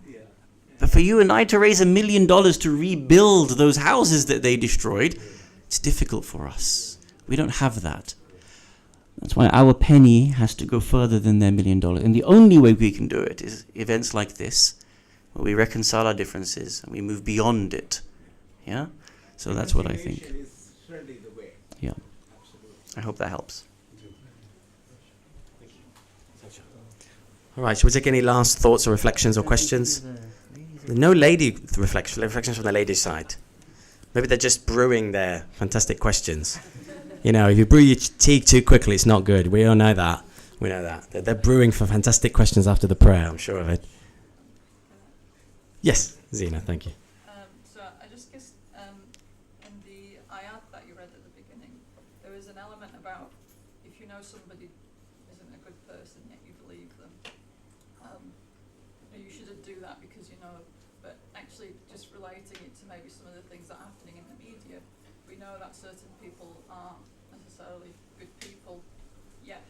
But for you and I to raise $1 million to rebuild those houses that they destroyed, it's difficult for us. We don't have that. That's why our penny has to go further than their $1 million. And the only way we can do it is events like this, where we reconcile our differences and we move beyond it. Yeah? So that's what I think. is certainly the way. Yeah. I hope that helps. All right, shall we take any last thoughts or reflections or questions? No lady reflections from the ladies' side. Maybe they're just brewing their fantastic questions. You know, if you brew your tea too quickly, it's not good. We all know that. We know that. They're brewing for fantastic questions after the prayer, I'm sure of it. Yes, Zina, thank you. So I just guess in the ayat that you read at the beginning, there is an element about if you know somebody isn't a good person yet you believe them, you shouldn't do that because you know. But actually, just relating it to maybe some of the things that are happening in the media, we know that certain people aren't necessarily good people, yet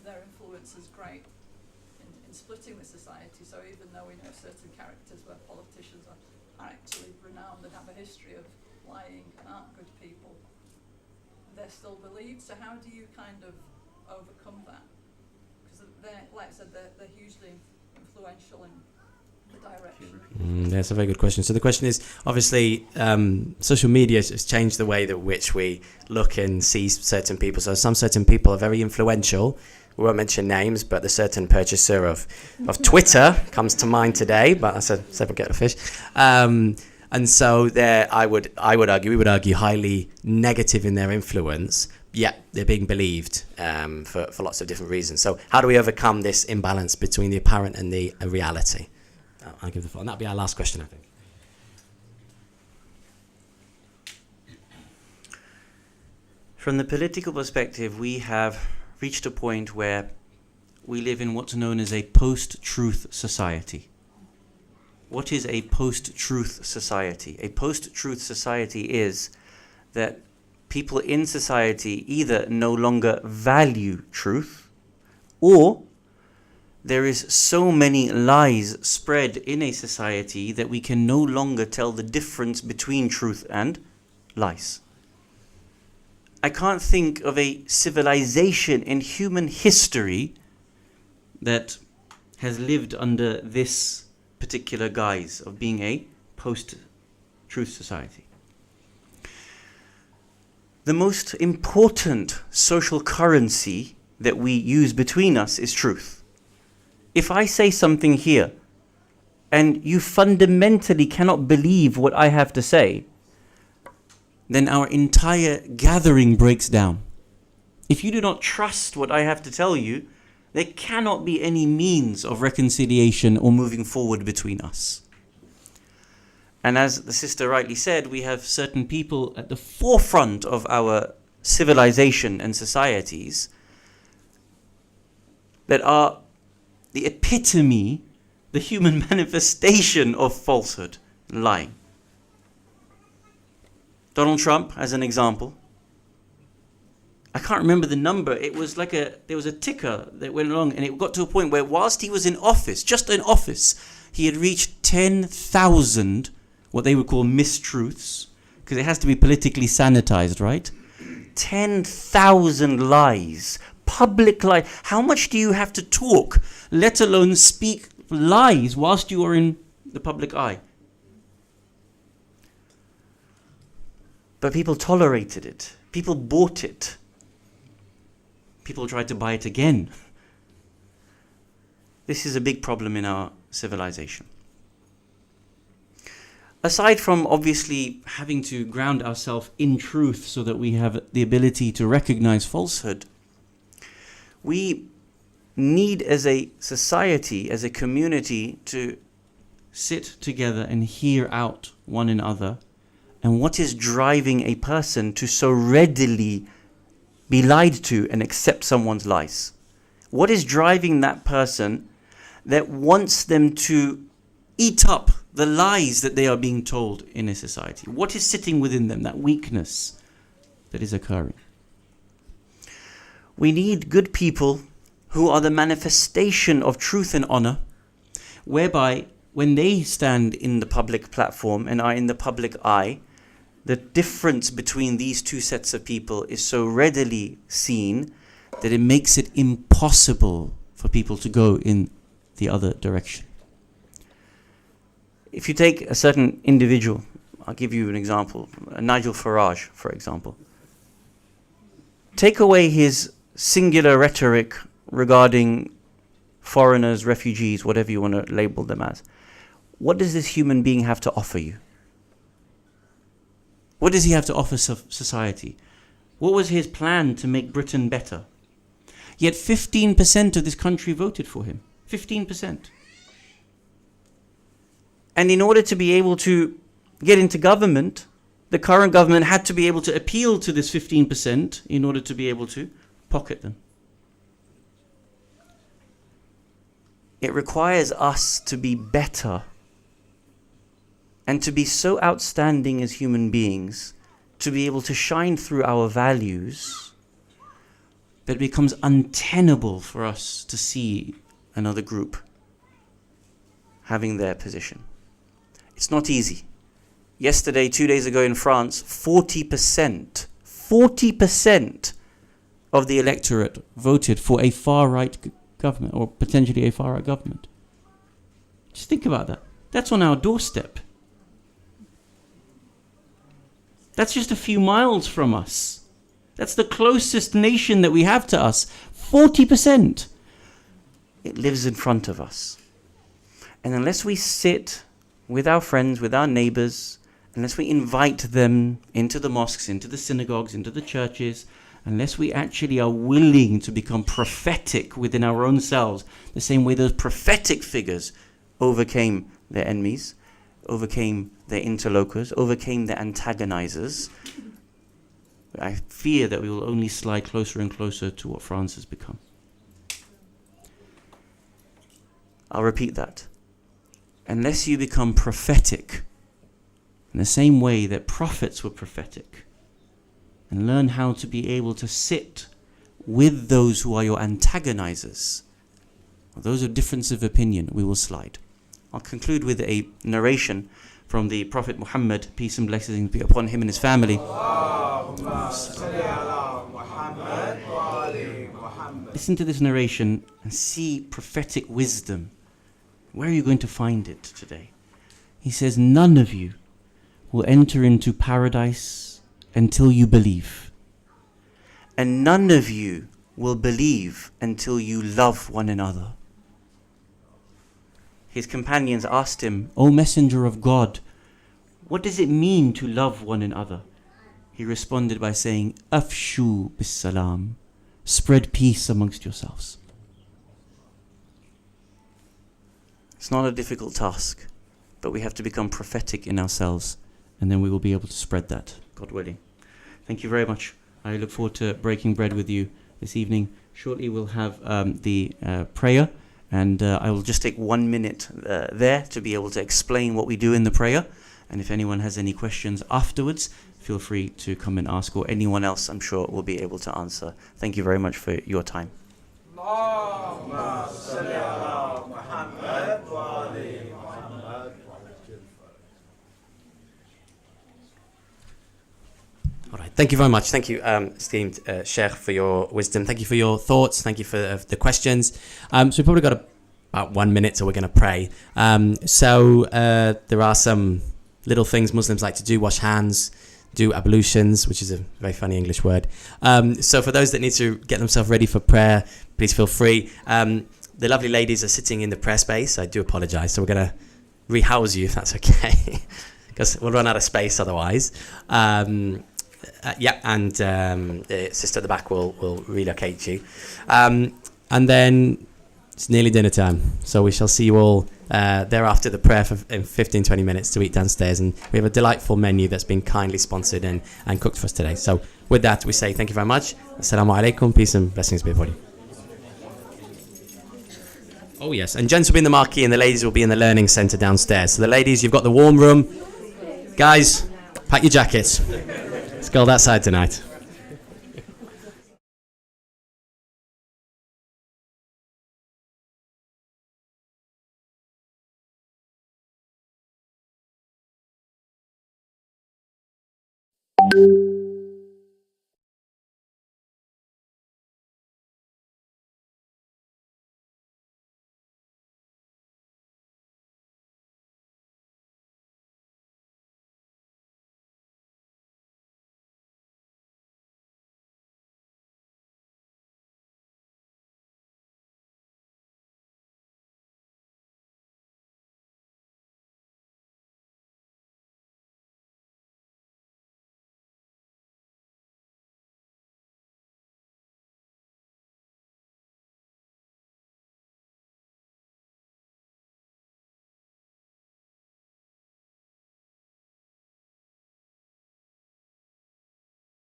their influence is great in splitting the society. So even though we know certain characters where politicians are actually renowned and have a history of lying and aren't good people, they're still believed. So how do you kind of overcome that? Because they're, like I said, they're hugely influential in the direction. That's a very good question. So the question is, obviously, social media has changed the way that which we look and see certain people. So some certain people are very influential. We won't mention names, but the certain purchaser of Twitter comes to mind today. But that's a separate kettle of fish. And so we would argue, highly negative in their influence. Yet they're being believed for lots of different reasons. So how do we overcome this imbalance between the apparent and the reality? I'll give the floor. And that'll be our last question, I think. From the political perspective, we have reached a point where we live in what's known as a post-truth society. What is a post-truth society? A post-truth society is that people in society either no longer value truth, or there is so many lies spread in a society that we can no longer tell the difference between truth and lies. I can't think of a civilization in human history that has lived under this particular guise of being a post-truth society. The most important social currency that we use between us is truth. If I say something here and you fundamentally cannot believe what I have to say, then our entire gathering breaks down. If you do not trust what I have to tell you, there cannot be any means of reconciliation or moving forward between us. And as the sister rightly said, we have certain people at the forefront of our civilization and societies that are the epitome, the human manifestation of falsehood, lying. Donald Trump, as an example. I can't remember the number. It was like there was a ticker that went along, and it got to a point where whilst he was in office, just in office, he had reached 10,000, what they would call mistruths, because it has to be politically sanitized, right? 10,000 lies public lie. How much do you have to talk, let alone speak lies whilst you are in the public eye? But people tolerated it. People bought it. People tried to buy it again. This is a big problem in our civilization. Aside from obviously having to ground ourselves in truth so that we have the ability to recognize falsehood, we need as a society, as a community, to sit together and hear out one another. And what is driving a person to so readily be lied to and accept someone's lies? What is driving that person that wants them to eat up the lies that they are being told in a society? What is sitting within them, that weakness that is occurring? We need good people who are the manifestation of truth and honor, whereby when they stand in the public platform and are in the public eye, the difference between these two sets of people is so readily seen that it makes it impossible for people to go in the other direction. If you take a certain individual, I'll give you an example, Nigel Farage, for example. Take away his singular rhetoric regarding foreigners, refugees, whatever you want to label them as. What does this human being have to offer you? What does he have to offer society? What was his plan to make Britain better? Yet 15% of this country voted for him. 15%. And in order to be able to get into government, the current government had to be able to appeal to this 15% in order to be able to pocket them. It requires us to be better and to be so outstanding as human beings, to be able to shine through our values, that it becomes untenable for us to see another group having their position. It's not easy. Yesterday, 2 days ago in France, 40% of the electorate voted for a far-right government, or potentially a far-right government. Just think about that. That's on our doorstep. That's just a few miles from us. That's the closest nation that we have to us. 40%. It lives in front of us. And unless we sit with our friends, with our neighbors, unless we invite them into the mosques, into the synagogues, into the churches, unless we actually are willing to become prophetic within our own selves, the same way those prophetic figures overcame their enemies, overcame their interlocutors, overcame their antagonizers, I fear that we will only slide closer and closer to what France has become. I'll repeat that. Unless you become prophetic in the same way that prophets were prophetic, and learn how to be able to sit with those who are your antagonizers, or those of difference of opinion, we will slide. I'll conclude with a narration from the Prophet Muhammad, peace and blessings be upon him and his family. Listen to this narration and see prophetic wisdom. Where are you going to find it today? He says, none of you will enter into paradise until you believe. And none of you will believe until you love one another. His companions asked him, O Messenger of God, what does it mean to love one another? He responded by saying, Afshu bis salam, spread peace amongst yourselves. It's not a difficult task, but we have to become prophetic in ourselves, and then we will be able to spread that, God willing. Thank you very much. I look forward to breaking bread with you this evening. Shortly we'll have the prayer, and I will just take 1 minute there to be able to explain what we do in the prayer. And if anyone has any questions afterwards, feel free to come and ask, or anyone else I'm sure will be able to answer. Thank you very much for your time. All right. Thank you very much. Thank you, esteemed Sheikh, for your wisdom. Thank you for your thoughts. Thank you for the questions. So we've probably got about 1 minute, so we're going to pray. There are some little things Muslims like to do: wash hands, do ablutions, which is a very funny English word. So for those that need to get themselves ready for prayer, please feel free. The lovely ladies are sitting in the prayer space. I do apologise. So we're going to rehouse you, if that's okay, because we'll run out of space otherwise. The sister at the back will relocate you. And then it's nearly dinner time. So we shall see you all thereafter the prayer in 15-20 minutes to eat downstairs. And we have a delightful menu that's been kindly sponsored and cooked for us today. So with that, we say thank you very much. Assalamu alaikum. Peace and blessings be upon you. Oh, yes. And gents will be in the marquee and the ladies will be in the learning centre downstairs. So the ladies, you've got the warm room. Guys, pack your jackets. It's cold outside tonight. you